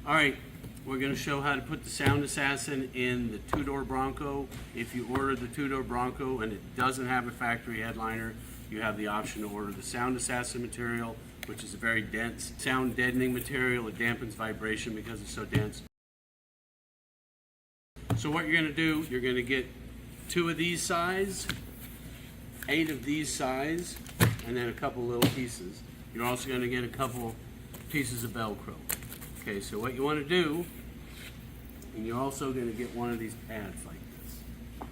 All right, we're going to show how to put the Sound Assassin in the two-door Bronco. If you order the two-door Bronco and it doesn't have a factory headliner, you have the option to order the Sound Assassin material, which is a very dense sound deadening material. It dampens vibration because it's so dense. So what you're going to do, you're going to get 2 of these size, 8 of these size, and then a couple little pieces. You're also going to get a couple pieces of Velcro. Okay, so what you want to do, and you're also going to get one of these pads like this.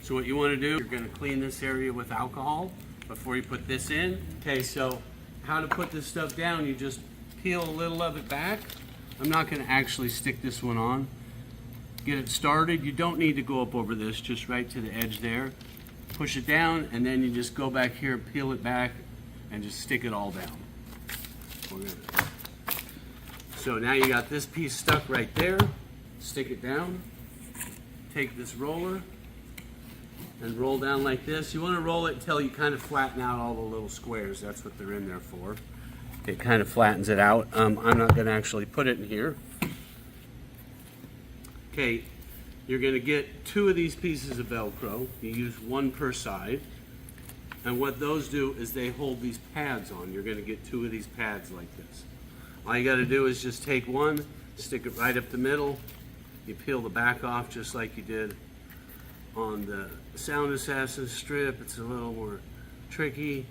So what you want to do, you're going to clean this area with alcohol before you put this in. Okay, so how to put this stuff down, you just peel a little of it back. I'm not going to actually stick this one on. Get it started. You don't need to go up over this, just right to the edge there. Push it down, and then you just go back here, peel it back, and just stick it all down. So now you got this piece stuck right there. Stick it down. Take this roller and roll down like this. You want to roll it until you kind of flatten out all the little squares. That's what they're in there for. It kind of flattens it out. I'm not going to actually put it in here. Okay, you're going to get 2 of these pieces of Velcro. You use 1 per side. And what those do is they hold these pads on. You're going to get 2 of these pads like this. All you got to do is just take one, stick it right up the middle. You peel the back off just like you did on the Sound Assassin strip. It's a little more tricky.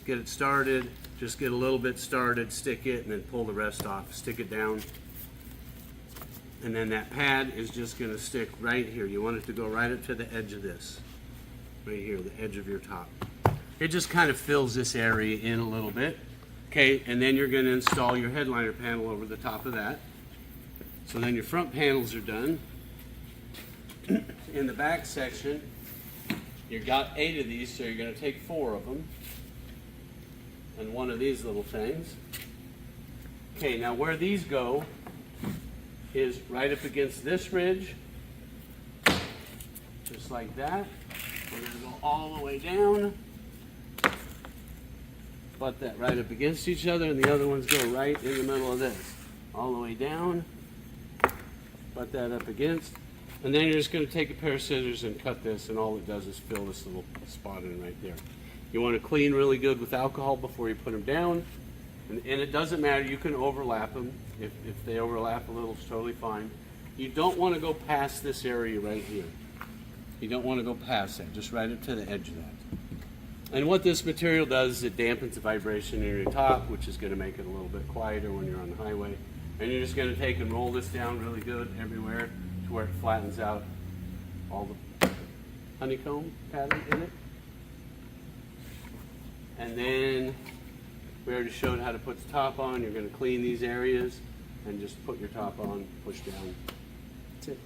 Get it started. Just get a little bit started, stick it, and then pull the rest off. Stick it down. And then that pad is just going to stick right here. You want it to go right up to the edge of this. Right here, the edge of your top. It just kind of fills this area in a little bit. Okay, and then you're going to install your headliner panel over the top of that. So then your front panels are done. In the back section, you've got 8 of these, so you're going to take 4 of them. And 1 of these little things. Okay, now where these go is right up against this ridge. Just like that. We're going to go all the way down. Butt that right up against each other, and the other ones go right in the middle of this. All the way down. Butt that up against. And then you're just going to take a pair of scissors and cut this, and all it does is fill this little spot in right there. You want to clean really good with alcohol before you put them down. And it doesn't matter, you can overlap them. If they overlap a little, it's totally fine. You don't want to go past this area right here. You don't want to go past that, just right up to the edge of that. And what this material does is it dampens the vibration in your top, which is going to make it a little bit quieter when you're on the highway. And you're just going to take and roll this down really good everywhere to where it flattens out all the honeycomb pattern in it. And then we already showed how to put the top on. You're going to clean these areas and just put your top on, push down. That's it.